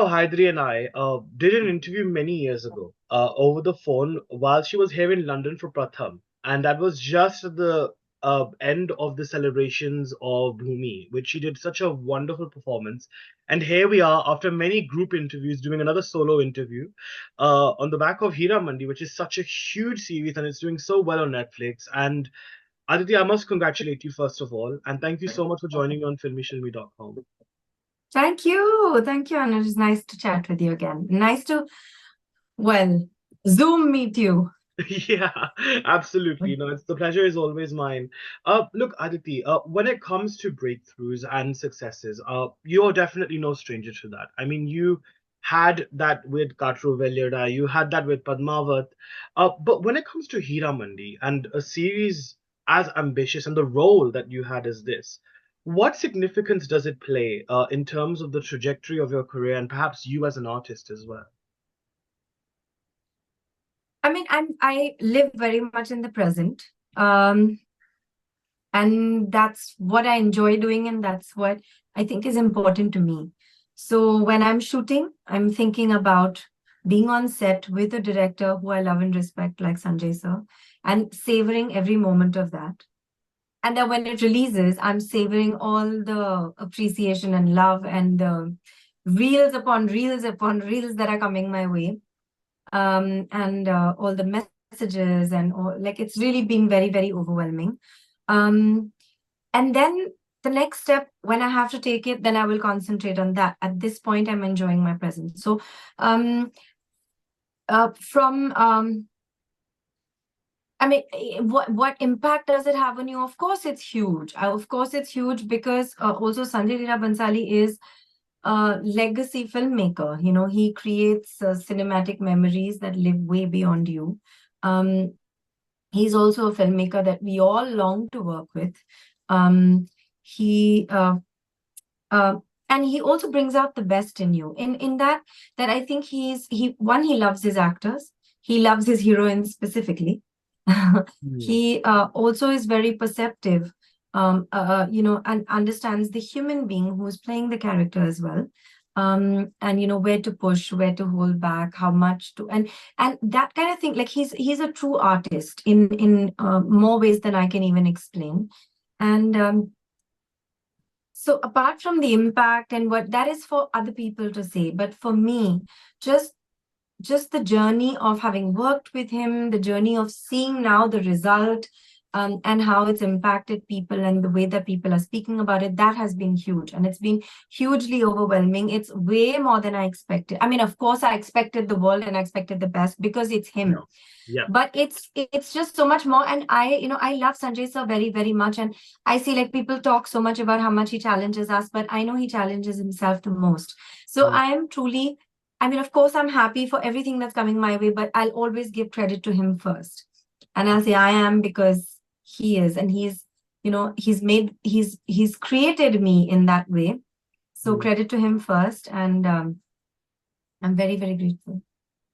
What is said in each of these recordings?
Rao Hydari and I did an interview many years ago over the phone while she was here in London for Pratham. And that was just at the end of the celebrations of Bhumi, which she did such a wonderful performance. And here we are after many group interviews doing another solo interview on the back of Heera Mandi, which is such a huge series and it's doing so well on Netflix. And Aditi, I must congratulate you first of all. And thank you so much for joining me on filmishilmy.com. Thank you. Thank you, and it is nice to chat with you again. Nice to, well, Zoom meet you. Yeah, absolutely. No, it's the pleasure is always mine. Look, Aditi, when it comes to breakthroughs and successes, you're definitely no stranger to that. I mean, you had that with Katru Velyada, you had that with Padmavat. But when it comes to Heera Mandi and a series as ambitious and the role that you had as this, what significance does it play in terms of the trajectory of your career and perhaps you as an artist as well? I mean, I live very much in the present. And that's what I enjoy doing, and that's what I think is important to me. So when I'm shooting, I'm thinking about being on set with a director who I love and respect, like Sanjay sir, and savoring every moment of that. And then when it releases, I'm savoring all the appreciation and love and the reels upon reels upon reels that are coming my way. And all the messages and all, like, it's really been very, very overwhelming. And then the next step, when I have to take it, then I will concentrate on that. At this point, I'm enjoying my presence. So I mean, what impact does it have on you? Of course, it's huge. Of course, it's huge because also Sanjay Leela Bhansali is a legacy filmmaker. You know, he creates cinematic memories that live way beyond you. He's also a filmmaker that we all long to work with. And he also brings out the best in you. In that I think he loves his actors. He loves his heroines specifically. He also is very perceptive, and understands the human being who's playing the character as well. And where to push, where to hold back, how much to, and that kind of thing. Like, he's a true artist in more ways than I can even explain. And so apart from the impact and what that is for other people to say, but for me, just the journey of having worked with him, the journey of seeing now the result, and how it's impacted people and the way that people are speaking about it, that has been huge. And it's been hugely overwhelming. It's way more than I expected. I mean, of course, I expected the world and I expected the best because it's him. Yeah. But it's just so much more. And I love Sanjay sir very, very much. And I see, like, people talk so much about how much he challenges us, but I know he challenges himself the most. So I am truly, I mean, of course, I'm happy for everything that's coming my way, but I'll always give credit to him first. And I'll say I am because he is, and he's created me in that way. So credit to him first. And I'm very, very grateful.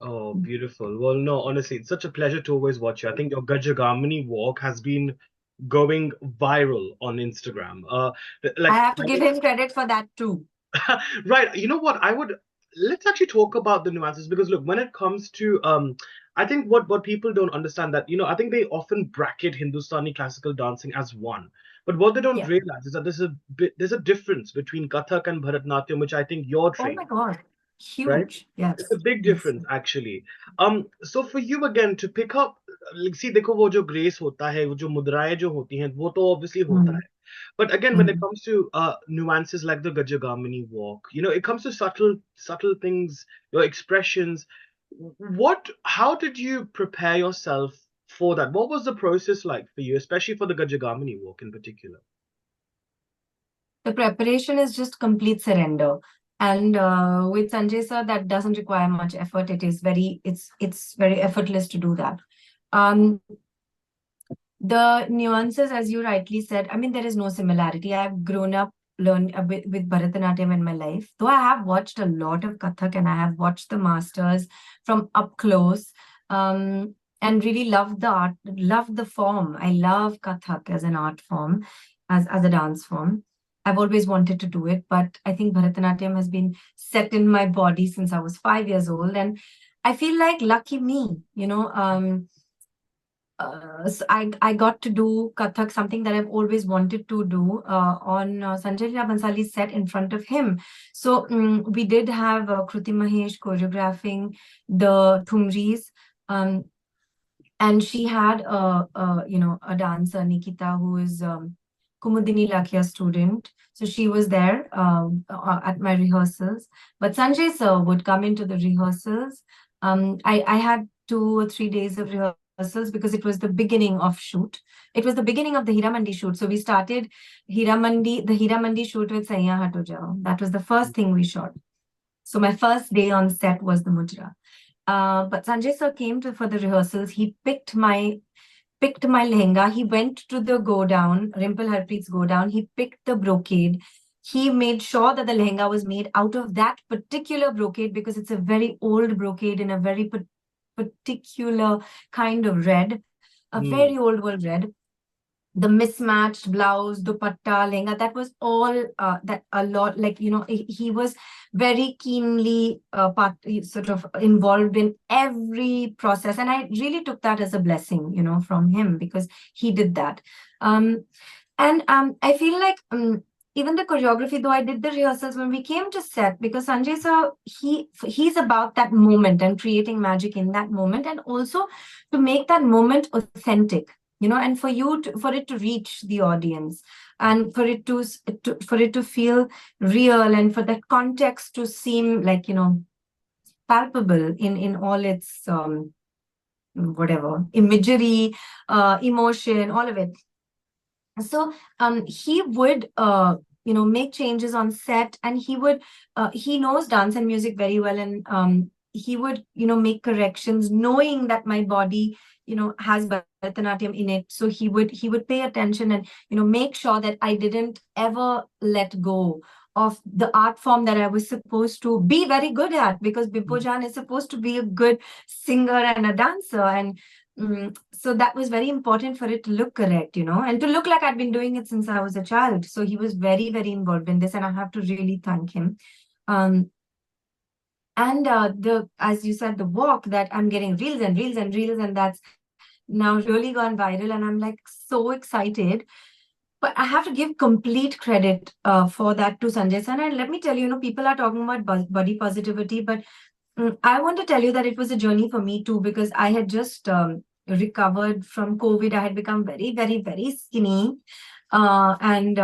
Oh, beautiful. Well, no, honestly, it's such a pleasure to always watch you. I think your Gajagamini walk has been going viral on Instagram. I have to give him credit for that too. Right. You know what? Let's actually talk about the nuances, because look, when it comes to I think what people don't understand, that I think they often bracket Hindustani classical dancing as one, but what they don't realize is that there's a difference between Kathak and Bharatanatyam, which I think you're trained. Oh my God, huge. Right? Yes, it's a big difference actually. So for you again to pick up, like, see, देखो वो जो grace होता है, वो जो मुद्राएं जो होती हैं, वो तो obviously होता है. But again, when it comes to nuances like the Gajagamini walk, it comes to subtle things, your expressions. How did you prepare yourself for that? What was the process like for you, especially for the Gajagamini walk in particular? The preparation is just complete surrender. And with Sanjay sir, that doesn't require much effort. It's very effortless to do that. The nuances, as you rightly said, I mean, there is no similarity. I've grown up learned with Bharatanatyam in my life, though I have watched a lot of Kathak and I have watched the masters from up close, and really loved the art, loved the form. I love Kathak as an art form, as a dance form. I've always wanted to do it, but I think Bharatanatyam has been set in my body since I was 5 years old. And I feel like lucky me, so I got to do Kathak, something that I've always wanted to do on Sanjay Leela Bhansali's set in front of him. So we did have Kruti Mahesh choreographing the Thumris. Um, and she had a dancer, Nikita, who is Kumudini Lakhia's student. So she was there at my rehearsals. But Sanjay sir would come into the rehearsals. I had 2 or 3 days of rehearsals because it was the beginning of shoot. It was the beginning of the Heeramandi shoot. So we started the Heeramandi shoot with Saiyaan Hatto Jao. That was the first thing we shot. So my first day on set was the Mujra. But Sanjay sir came for the rehearsals. He picked my lehenga. He went to the go down, Rimple Harpreet's go down. He picked the brocade. He made sure that the lehenga was made out of that particular brocade because it's a very old brocade in a very particular kind of red, a very Hmm. old world red. The mismatched blouse, dupatta, lehenga, that was all that a lot, like, he was very keenly sort of involved in every process. And I really took that as a blessing, from him, because he did that. And I feel like even the choreography, though I did the rehearsals when we came to set, because Sanjay sir, he's about that moment and creating magic in that moment, and also to make that moment authentic, and for it to reach the audience, and for it to feel real, and for that context to seem like, palpable in all its whatever imagery, emotion, all of it. So he would make changes on set, and he knows dance and music very well, and he would make corrections, knowing that my body has Bharatanatyam in it. So he would pay attention, and make sure that I didn't ever let go of the art form that I was supposed to be very good at, because Bipojan is supposed to be a good singer and a dancer. And so that was very important for it to look correct, and to look like I'd been doing it since I was a child. So he was very, very involved in this, and I have to really thank him. Um, and as you said, the walk, that I'm getting reels and reels and reels, and that's now really gone viral, and I'm like so excited. But I have to give complete credit for that to Sanjay San. And let me tell you, people are talking about body positivity, but I want to tell you that it was a journey for me too, because I had just recovered from COVID. I had become very, very, very skinny. And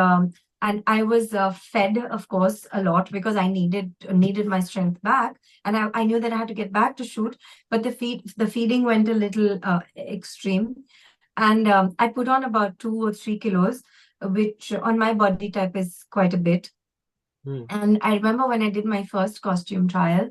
I was fed, of course, a lot, because I needed my strength back. And I knew that I had to get back to shoot, but the feeding went a little extreme. And I put on about 2 or 3 kilos, which on my body type is quite a bit. Hmm. And I remember when I did my first costume trial,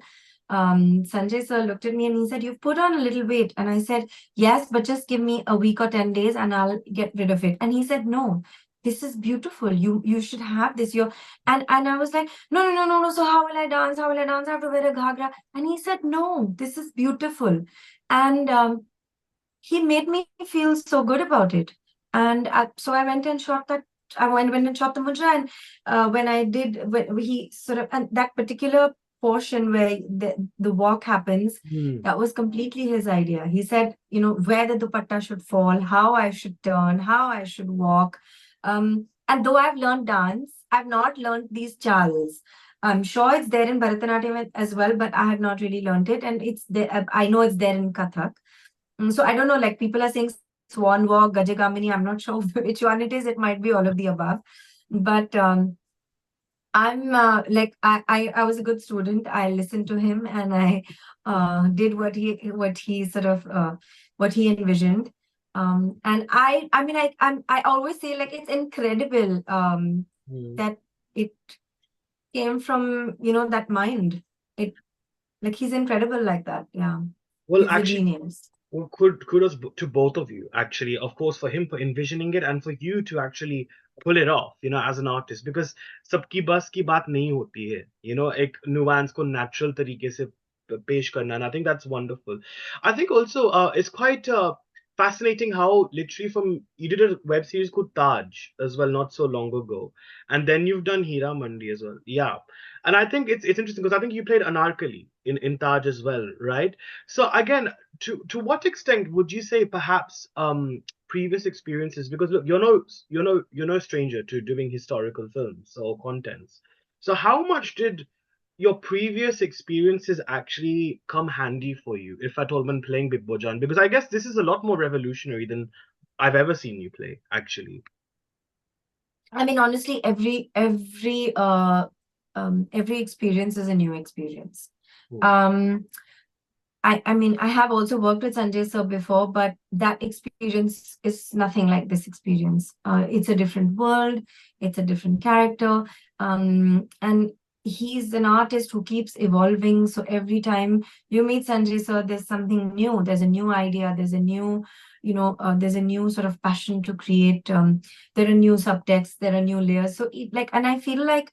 Sanjay sir looked at me and he said, "You've put on a little weight." And I said, "Yes, but just give me a week or 10 days and I'll get rid of it." And he said, "No, this is beautiful. You should have this." And I was like, "No, no, no, no, no. So how will I dance? How will I dance? I have to wear a ghagra." And he said, "No, this is beautiful." And he made me feel so good about it. And so I went and shot that. I went and shot the mudra. And when he sort of, and that particular portion where the walk happens, Hmm. that was completely his idea. He said, where the dupatta should fall, how I should turn, how I should walk. And though I've learned dance, I've not learned these chals. I'm sure it's there in Bharatanatyam as well, but I have not really learned it. And it's there. I know it's there in Kathak. So I don't know, like, people are saying Swan Walk, Gajagamini. I'm not sure which one it is. It might be all of the above. But I'm I was a good student. I listened to him, and I did what he sort of what he envisioned. And I mean I always say, like, it's incredible Hmm. that it came from that mind. It Like, he's incredible like that. Yeah, Well, he's a actually, genius. well, kudos to both of you, actually. Of course, for him for envisioning it, and for you to actually pull it off, as an artist, because सबकी बस की बात नहीं होती है, एक nuance को natural तरीके से पेश करना, and I think that's wonderful. I think also it's quite fascinating how literally from you did a web series called Taj as well not so long ago, and then you've done Heera Mandi as well. Yeah, and I think it's interesting because I think you played Anarkali in Taj as well, right? So again, to what extent would you say perhaps previous experiences, because look, you're no stranger to doing historical films or contents. So how much did your previous experiences actually come handy for you, if at all, when playing Big Bojan? Because I guess this is a lot more revolutionary than I've ever seen you play, actually. I mean, honestly, every experience is a new experience. Hmm. Um, I mean, I have also worked with Sanjay sir before, but that experience is nothing like this experience. It's a different world, it's a different character, and he's an artist who keeps evolving. So every time you meet Sanjay sir, there's something new. There's a new idea. There's a new, there's a new sort of passion to create. There are new subtexts. There are new layers. So and I feel like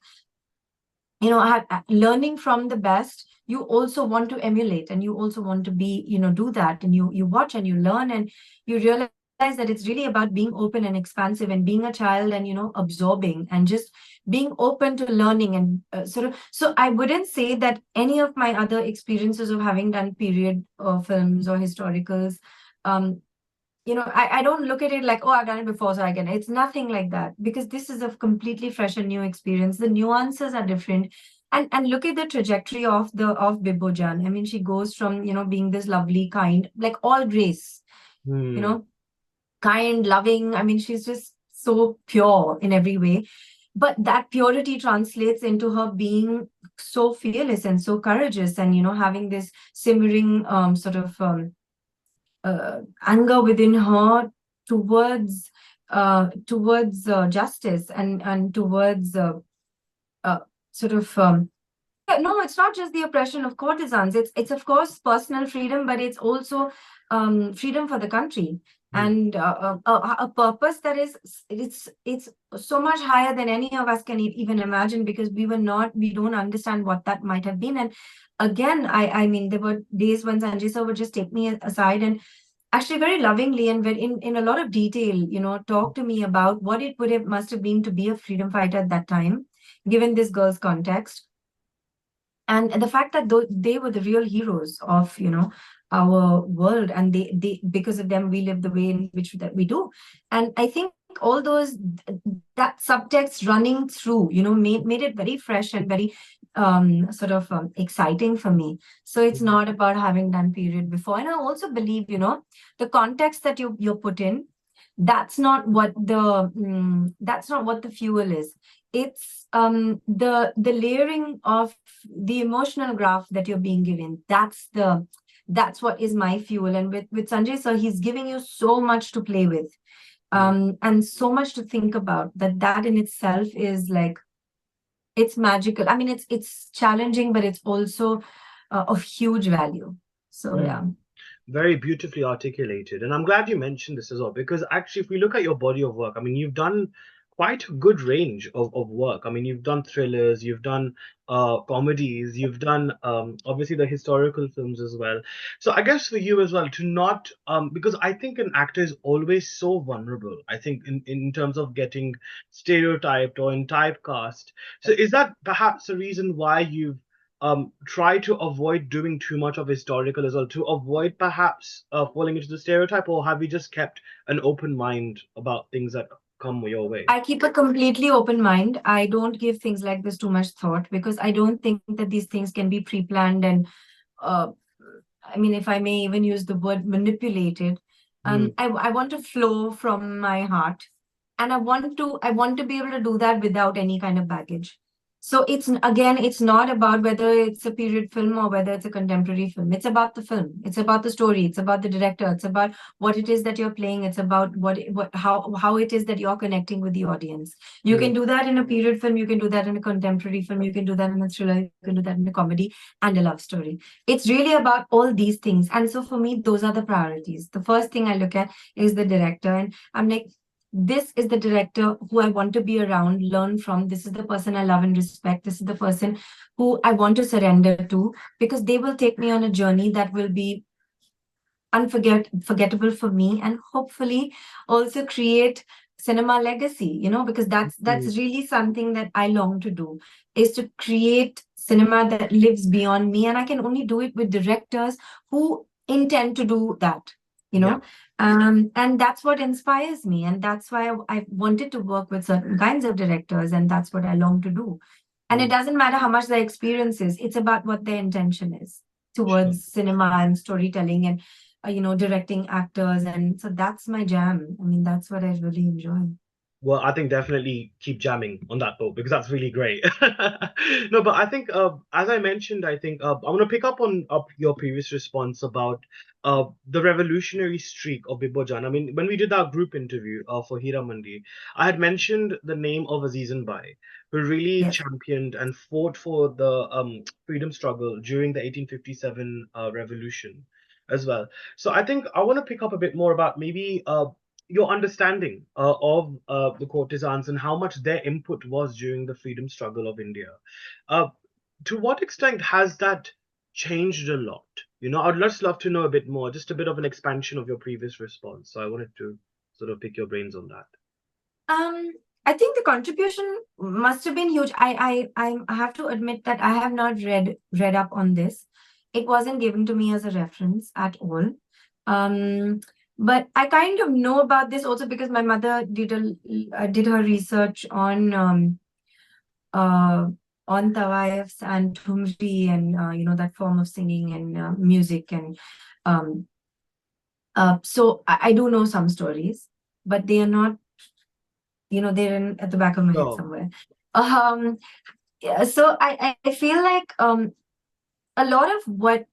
learning from the best, you also want to emulate, and you also want to be, do that, and you watch and you learn, and you realize that it's really about being open and expansive and being a child, and absorbing and just being open to learning, and so I wouldn't say that any of my other experiences of having done period films or historicals, um I don't look at it like, oh, I've done it before, so I can. It's nothing like that, because this is a completely fresh and new experience. The nuances are different. And look at the trajectory of Bibojan. I mean, she goes from, being this lovely, kind, like all grace, you Hmm. know, kind, loving. I mean, she's just so pure in every way. But that purity translates into her being so fearless and so courageous, and, having this simmering anger within her towards justice, and towards uh, sort of yeah, no, it's not just the oppression of courtesans. It's of course personal freedom, but it's also freedom for the country, Hmm. and a purpose that is, it's so much higher than any of us can even imagine, because we don't understand what that might have been. And again, I mean, there were days when Sanjay sir would just take me aside, and actually very lovingly and very in a lot of detail, talk to me about what it would have must have been to be a freedom fighter at that time, given this girl's context, and the fact that they were the real heroes of our world, and they because of them we live the way in which that we do. And I think all those, that subtext running through, made it very fresh and very exciting for me. So it's Hmm. not about having done period before. And I also believe, the context that you're put in, that's not what the fuel is. It's the layering of the emotional graph that you're being given. That's what is my fuel. And with Sanjay sir, he's giving you so much to play with, Hmm. and so much to think about, that in itself is like, it's magical. I mean, it's challenging, but it's also of huge value. So yeah. Hmm. Very beautifully articulated. And I'm glad you mentioned this as well, because actually, if we look at your body of work, I mean, you've done quite a good range of work. I mean, you've done thrillers, you've done comedies, you've done obviously the historical films as well. So I guess for you as well to not, because I think an actor is always so vulnerable, I think, in terms of getting stereotyped or in typecast. So is that perhaps the reason why you've try to avoid doing too much of historical as well, to avoid perhaps falling into the stereotype, or have you just kept an open mind about things that come your way? I keep a completely open mind. I don't give things like this too much thought, because I don't think that these things can be pre-planned and, uh, I mean, if I may even use the word manipulated. Hmm. I want to flow from my heart, and I want to be able to do that without any kind of baggage. So it's not about whether it's a period film or whether it's a contemporary film. It's about the film. It's about the story. It's about the director. It's about what it is that you're playing. It's about how it is that you're connecting with the audience. You Hmm. can do that in a period film. You can do that in a contemporary film. You can do that in a thriller. You can do that in a comedy and a love story. It's really about all these things. And so for me, those are the priorities. The first thing I look at is the director, and I'm like, this is the director who I want to be around, learn from. This is the person I love and respect. This is the person who I want to surrender to, because they will take me on a journey that will be unforgettable for me, and hopefully also create cinema legacy, because that's really something that I long to do, is to create cinema that lives beyond me, and I can only do it with directors who intend to do that, you Yeah. know and that's what inspires me, and that's why I wanted to work with certain kinds of directors, and that's what I long to do. And it doesn't matter how much their experience is, it's about what their intention is Sure. towards cinema and storytelling and directing actors. And so that's my jam. I mean, that's what I really enjoy. Well, I think definitely keep jamming on that boat because that's really great. No, but I think, as I mentioned, I think I want to pick up on your previous response about the revolutionary streak of Bibojan. I mean, when we did our group interview for Heera Mandi, I had mentioned the name of Azizan Bai, who really Yes. championed and fought for the freedom struggle during the 1857 revolution as well. So I think I want to pick up a bit more about maybe your understanding of the courtesans and how much their input was during the freedom struggle of India. Uh, to what extent has that changed a lot? I'd just love to know a bit more, just a bit of an expansion of your previous response. So I wanted to sort of pick your brains on that. Um, I think the contribution must have been huge. I have to admit that I have not read up on this. It wasn't given to me as a reference at all. Um, but I kind of know about this also because my mother did her research uh, on tawaifs and thumri and that form of singing and music, and um, so I do know some stories, but they are not, they're at the back of my head So, somewhere. Um, yeah, so I feel like a lot of what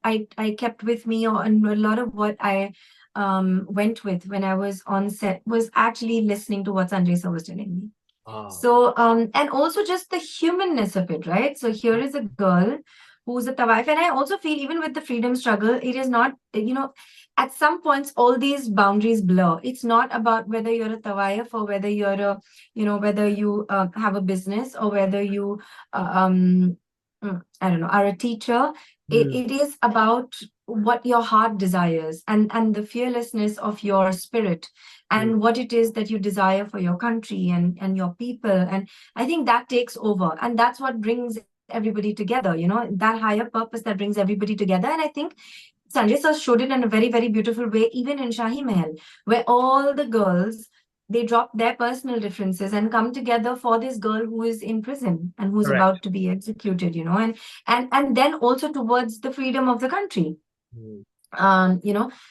I kept with me, and a lot of what I went with when I was on set was actually listening to what Sanjay sir was telling me. ah, So, and also just the humanness of it, right? So here is a girl who's a tawaif. And I also feel even with the freedom struggle, it is not, at some points, all these boundaries blur. It's not about whether you're a tawaif or whether you're whether you have a business or whether you, I don't know, are a teacher. hmm, It is about what your heart desires, and the fearlessness of your spirit, hmm, and what it is that you desire for your country and your people. And I think that takes over, and that's what brings everybody together, that higher purpose that brings everybody together. And I think Sanjay sir showed it in a very, very beautiful way, even in Shahi Mahal, where all the girls, they drop their personal differences and come together for this girl who is in prison and who's correct. about to be executed, and then also towards the freedom of the country. Hmm,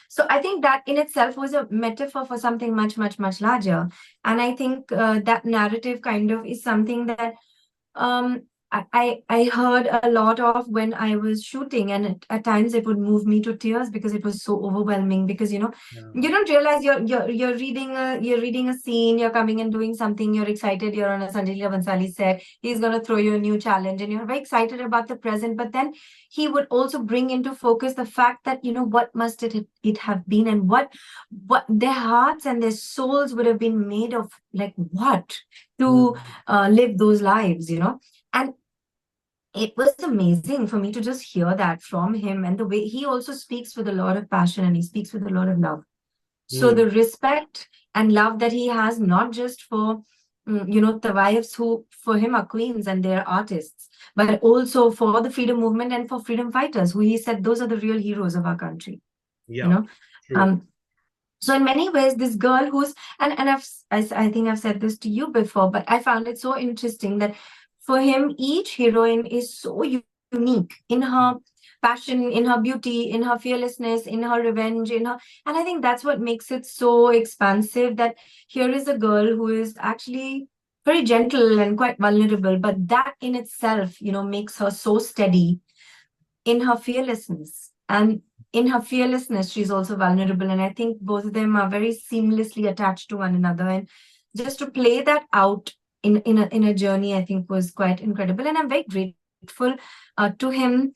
So I think that in itself was a metaphor for something much, much, much larger. And I think that narrative kind of is something that um, I heard a lot of when I was shooting, and at times it would move me to tears because it was so overwhelming. Because yeah, you don't realize you're reading a scene, you're coming and doing something, you're excited, you're on a Sanjay Leela Bhansali set, he's gonna throw you a new challenge, and you're very excited about the present. But then he would also bring into focus the fact that what must it have been, and what their hearts and their souls would have been made of, like what to hmm, live those lives, and it was amazing for me to just hear that from him, and the way he also speaks with a lot of passion, and he speaks with a lot of love. So hmm, the respect and love that he has, not just for tawaifs who for him are queens and they're artists, but also for the freedom movement and for freedom fighters, who he said those are the real heroes of our country. you yeah, know true. um so in many ways, this girl who's, and I think I've said this to you before, but I found it so interesting that for him, each heroine is so unique in her passion, in her beauty, in her fearlessness, in her revenge, and I think that's what makes it so expansive. That here is a girl who is actually very gentle and quite vulnerable, but that in itself, makes her so steady in her fearlessness. And in her fearlessness, she's also vulnerable. And I think both of them are very seamlessly attached to one another. And just to play that out in a journey, I think was quite incredible. And I'm very grateful to him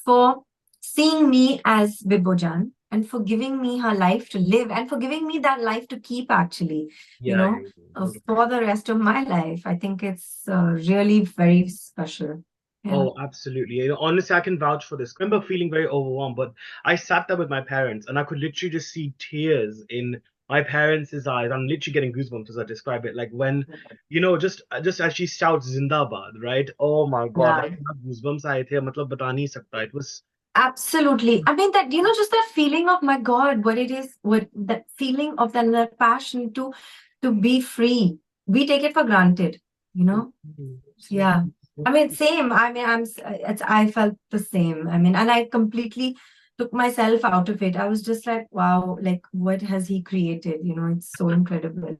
for seeing me as Bibojan, and for giving me her life to live, and for giving me that life to keep, actually, Yeah, yeah, 100%. for the rest of my life. I think it's really very special. Yeah. Oh, absolutely. Honestly, I can vouch for this. I remember feeling very overwhelmed, but I sat there with my parents and I could literally just see tears in my parents' eyes. I'm literally getting goosebumps as I describe it. Like when, just as she shouts Zindabad, right? Oh my God, Yeah. that goosebumps aaye the. Matlab bata nahi sakta. It was. Absolutely. I mean that, just that feeling of my God, what it is, what that feeling of that passion to be free. We take it for granted, you know? Mhm. Yeah. I mean, same. I mean, I felt the same. I mean, and I completely took myself out of it. I was just like, wow, like what has he created? It's so incredible.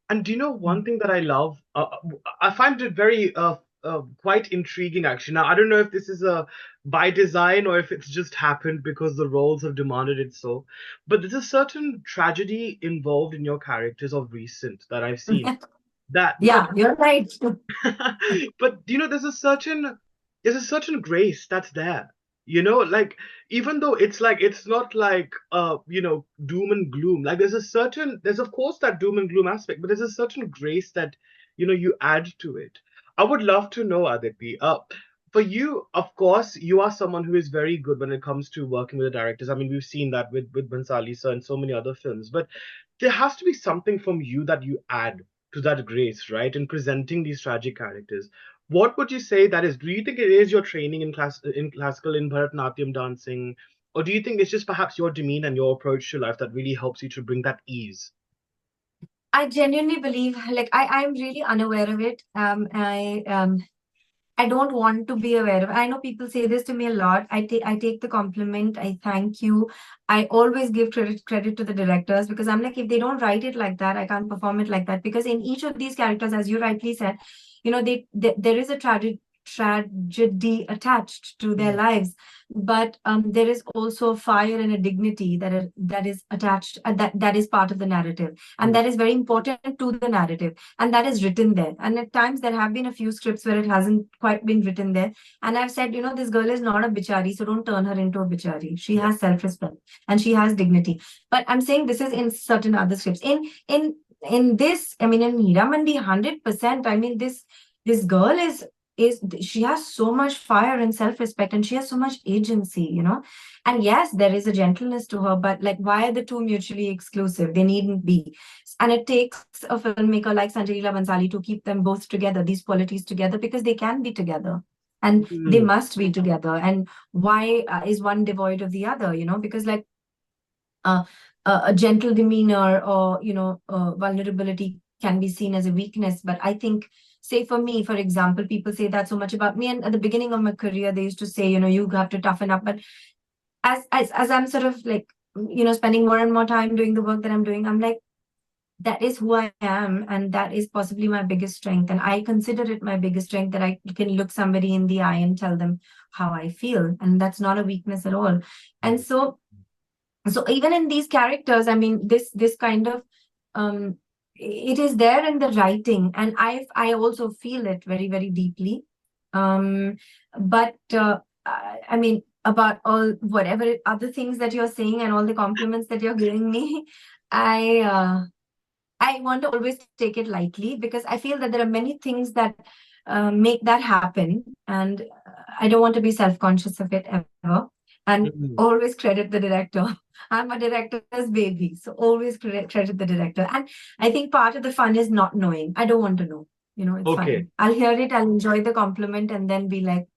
And do you know one thing that I love? I find it very quite intriguing actually. Now I don't know if this is by design or if it's just happened because the roles have demanded it so. But there's a certain tragedy involved in your characters of recent that I've seen. That Yeah, but you're right. but there's a certain grace that's there. Like even though it's like it's not like doom and gloom. Like there's of course that doom and gloom aspect, but there's a certain grace that you add to it. I would love to know, Aditi. For you, of course, you are someone who is very good when it comes to working with the directors. I mean, we've seen that with Bhansali sir and so many other films, but there has to be something from you that you add to that grace, right? In presenting these tragic characters. What would you say that is? Do you think it is your training in classical in Bharatanatyam dancing? Or do you think it's just perhaps your demeanor and your approach to life that really helps you to bring that ease? I genuinely believe, like, I'm really unaware of it. I don't want to be aware of. I know people say this to me a lot. I take the compliment. I thank you. I always give credit to the directors, because I'm like, if they don't write it like that, I can't perform it like that. Because in each of these characters, as you rightly said, there is a tragedy attached to their Mm, lives, but there is also fire and a dignity that is attached, that is part of the narrative, and mm, that is very important to the narrative, and that is written there. And at times there have been a few scripts where it hasn't quite been written there, and I've said, this girl is not a bichari, so don't turn her into a bichari. She yeah. has self-respect and she has dignity. But I'm saying this is in certain other scripts. In this, I mean, in Heeramandi, 100%. I mean, this girl is she has so much fire and self-respect, and she has so much agency. And yes, there is a gentleness to her, but like, why are the two mutually exclusive? They needn't be. And it takes a filmmaker like Sanjay Leela Bhansali to keep them both together, these qualities together, because they can be together and they Mm, must be together. And why is one devoid of the other? Because like uh, a gentle demeanor, or vulnerability can be seen as a weakness. But I think, say for me, for example, people say that so much about me, and at the beginning of my career they used to say, you have to toughen up. But as I'm sort of like, spending more and more time doing the work that I'm doing, I'm like, that is who I am, and that is possibly my biggest strength. And I consider it my biggest strength, that I can look somebody in the eye and tell them how I feel, and that's not a weakness at all. And mm, so even in these characters, I mean, this kind of um it is there in the writing, and I also feel it very, very deeply. um but I mean, about all whatever other things that you're saying and all the compliments that you're giving me, i uh, I want to always take it lightly, because I feel that there are many things that make that happen, and I don't want to be self-conscious of it ever. And mm. always credit the director. I'm a director's baby, so always credit the director. And I think part of the fun is not knowing. I don't want to know. It's Okay, fine. I'll hear it, I'll enjoy the compliment, and then be like,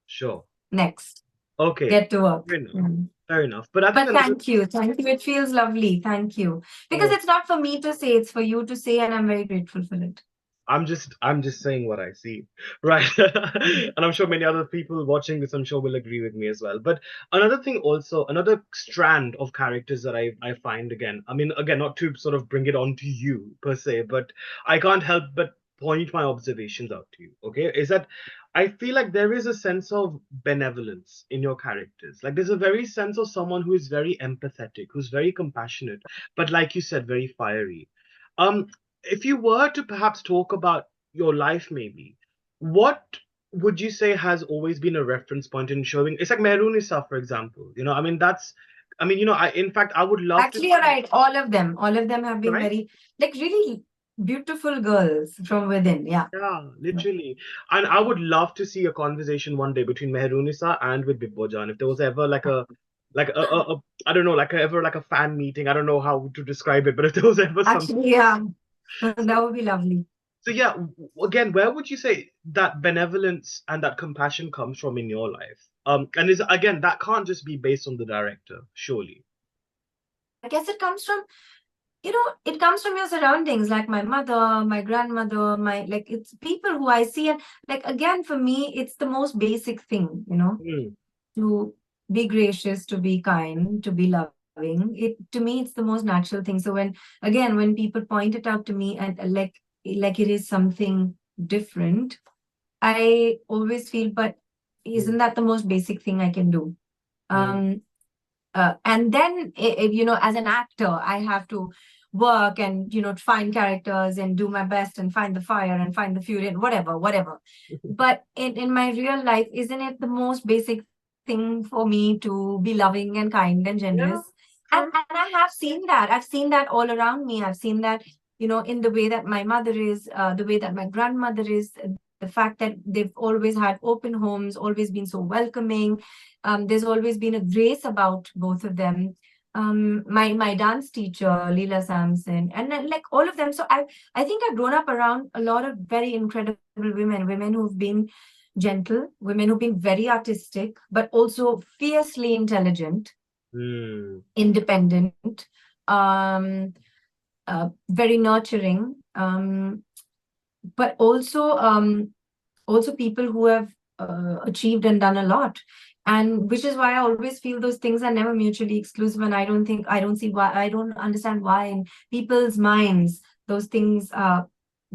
sure. next, Okay, get to work. fair enough. Fair enough. But I think But another. thank you. Thank you. It feels lovely. Thank you. Because Oh, it's not for me to say, it's for you to say, and I'm very grateful for it. I'm just saying what I see, right? And I'm sure many other people watching this, I'm sure, will agree with me as well. But another thing, also, another strand of characters that I find again, I mean, again, not to sort of bring it on to you per se, but I can't help but point my observations out to you. Okay, is that I feel like there is a sense of benevolence in your characters. Like there's a very sense of someone who is very empathetic, who's very compassionate, but like you said, very fiery. Um, if you were to perhaps talk about your life, maybe, what would you say has always been a reference point in showing? It's like Mehrunisa, for example. I mean, I mean, in fact, I would love to Actually, you're see. right. All of them have been Right? very, like, really. beautiful girls from within. Yeah. Yeah, literally. And I would love to see a conversation one day between Meherunisa and with Bibbojan. If there was ever I don't know, ever like a fan meeting. I don't know how to describe it, but if there was ever something. Actually, yeah, that would be lovely. So yeah, again, where would you say that benevolence and that compassion comes from in your life? And is again that can't just be based on the director, surely. I guess it comes from, it comes from your surroundings, like my mother, my grandmother, like it's people who I see. And like, again, for me, it's the most basic thing, Mm, to be gracious, to be kind, to be loving. To me, it's the most natural thing. So when people point it out to me, and like it is something different, I always feel, but mm, isn't that the most basic thing I can do? mm. Um, and then, as an actor, I have to work and, find characters and do my best and find the fire and find the fury and whatever. But in my real life, isn't it the most basic thing for me to be loving and kind and generous? Yeah, And true. I have seen that. I've seen that all around me. I've seen that, in the way that my mother is, the way that my grandmother is, the fact that they've always had open homes, always been so welcoming. There's always been a grace about both of them. My dance teacher, Leela Samson, and then, like, all of them. So I think I've grown up around a lot of very incredible women who've been gentle, women who've been very artistic, but also fiercely intelligent, Mm, independent, um, very nurturing, but also people who have achieved and done a lot. And which is why I always feel those things are never mutually exclusive. And I don't see why, I don't understand why in people's minds those things are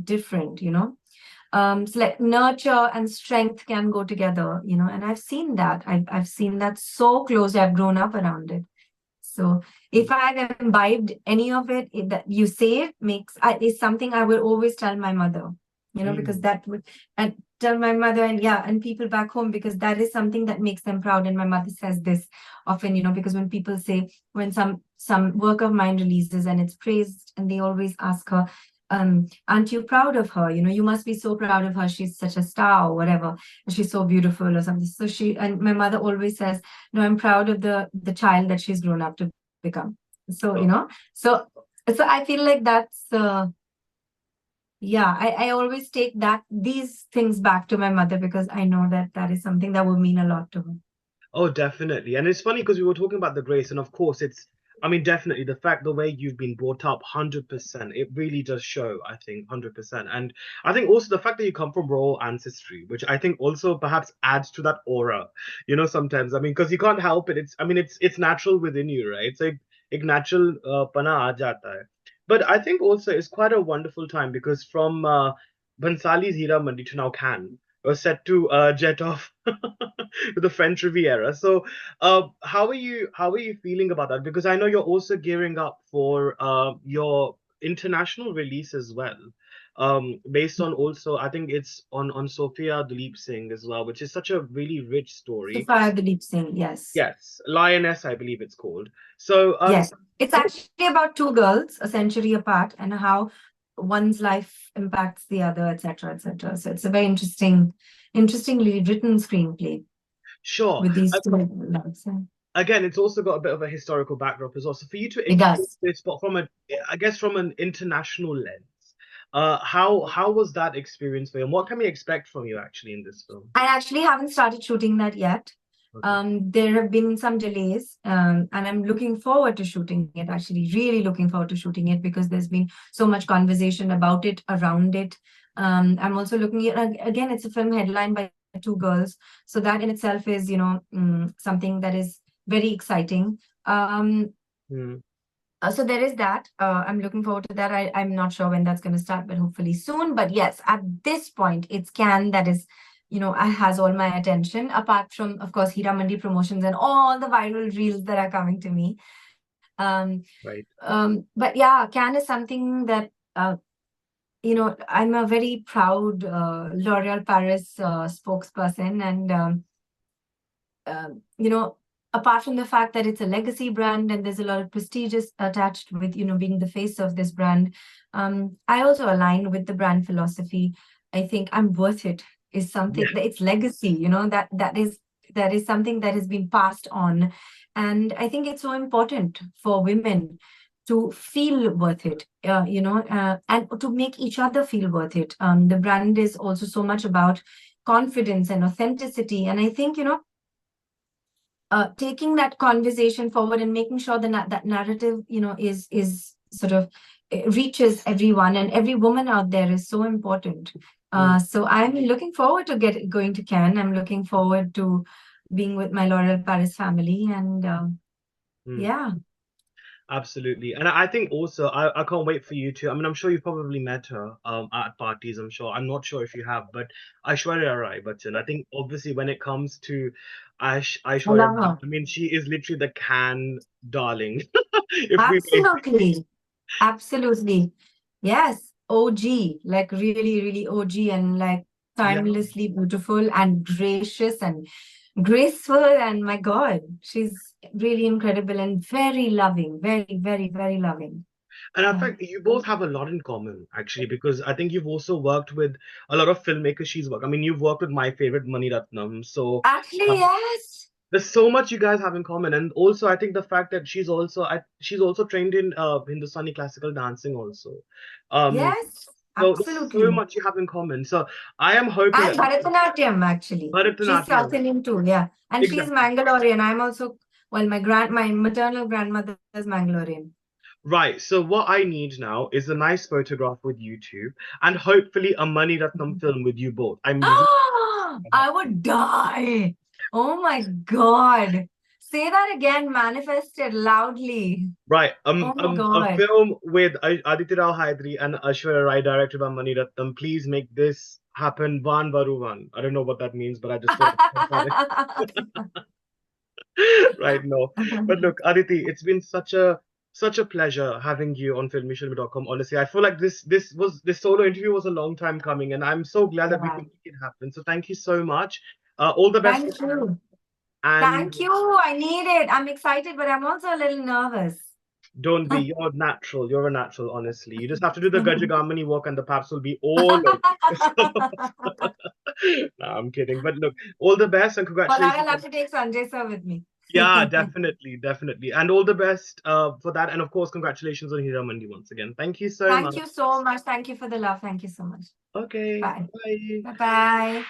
different, so like nurture and strength can go together, and I've seen that. I've seen that so close. I've grown up around it. So if I've imbibed any of that you say is something I will always tell my mother, because mm. that would, and tell my mother, and yeah, and people back home, because that is something that makes them proud. And my mother says this often, because when people say, when some work of mine releases and it's praised, and they always ask her, aren't you proud of her? You must be so proud of her. She's such a star or whatever. She's so beautiful or something. So and my mother always says, no, I'm proud of the child that she's grown up to become. So, Oh, so I feel like that's, yeah, I always take these things back to my mother, because I know that that is something that will mean a lot to her. oh, definitely. And it's funny because we were talking about the grace, and of course, I mean, definitely the way you've been brought up, 100%, it really does show, I think, 100%. And I think also the fact that you come from royal ancestry, which I think also perhaps adds to that aura, sometimes. I mean, because you can't help it. I mean, it's natural within you, right? So, एक natural pana aa jata hai. But I think also it's quite a wonderful time because from Bhansali's Heera Mandi to now Cannes, was set to jet off to the French Riviera. So, how are you feeling about that? Because I know you're also gearing up for your international release as well. Based on also, I think it's on Sophia Duleep Singh as well, which is such a really rich The story. fire, the deep sing, yes. Yes, Lioness, I believe it's called. So, Yes. It's actually about two girls a century apart, and how one's life impacts the other, etc., etc. So it's a very interestingly written screenplay sure. with these two loves. Again, it's also got a bit of a historical backdrop as well. So for you to It explore does. this, but I guess from an international lens, how was that experience for you, and what can we expect from you actually in this film? I actually haven't started shooting that yet. Okay. There have been some delays, and I'm looking forward to shooting it, actually, really looking forward to shooting it, because there's been so much conversation about it, around it. I'm also looking at, again, it's a film headlined by two girls. So that in itself is, something that is very exciting. Hmm. So there is that. I'm looking forward to that. I'm not sure when that's going to start, but hopefully soon. But yes, at this point, it's Can that is, has all my attention, apart from, of course, Heeramandi promotions and all the viral reels that are coming to me. Right. But yeah, Can is something that, I'm a very proud L'Oreal Paris spokesperson. And, you know, apart from the fact that it's a legacy brand and there's a lot of prestigious attached with, being the face of this brand, I also align with the brand philosophy. I think I'm worth it is something Yeah. that it's legacy, that is something that has been passed on. And I think it's so important for women to feel worth it, and to make each other feel worth it. The brand is also so much about confidence and authenticity. And I think, taking that conversation forward and making sure that narrative, is sort of reaches everyone, and every woman out there is so important. So I'm looking forward to going to Cannes. I'm looking forward to being with my L'Oréal Paris family, and yeah. Absolutely. And I think also, I can't wait for you to. I mean, I'm sure you've probably met her at parties, I'm sure. I'm not sure if you have, but Aishwarya Rai Bachchan, I think obviously when it comes to I Aishwarya love Rai, her. I mean, she is literally the can darling. If we may. Absolutely. Absolutely. Yes. OG, like really, really OG, and like Yeah. timelessly beautiful and gracious and graceful. And my God, she's really incredible and very loving, very, very, very loving. And in Yeah. fact, you both have a lot in common, actually, because I think you've also worked with a lot of filmmakers she's worked. I mean, you've worked with my favorite Mani Ratnam. So Actually, um, yes. there's so much you guys have in common. And also, I think the fact that she's also trained in Hindustani classical dancing also. Um, Yes. so there's so Absolutely. much you have in common. So I am hoping And that Bharatanatyam, actually. She's South Bharatanatyam, Indian too, yeah. And she's exactly. Mangalorean. I'm also, well, my maternal grandmother is Mangalorean. Right. So what I need now is a nice photograph with you two, and hopefully a Mani Ratnam film with you both. I would die. Oh my God. Say that again, manifest it loudly. Right. Oh my A God. film with Aditi Rao Hydari and Aishwarya Rai, directed by Mani Ratnam. Please make this happen. Van Varu Van. I don't know what that means, but I just thought about it right now. But look, Aditi, it's been such a pleasure having you on filmishilmy.com. Honestly, I feel like this solo interview was a long time coming, and I'm so glad that we Yeah. could make it happen. So thank you so much. All the best for Thank now. you. And Thank you. I need it. I'm excited, but I'm also a little nervous. don't be, you're natural. You're a natural, honestly. You just have to do the Gajagamini walk and the paps will be all over. No, I'm kidding. But look, all the best and But congratulations. I'll have to take Sanjay sir with me. Yeah, definitely, definitely. And all the best for that. And of course, congratulations on Heera Mandi once again. Thank you so Thank much. you so much. Thank you for the love. Thank you so much. Okay, Bye. bye. Bye-bye.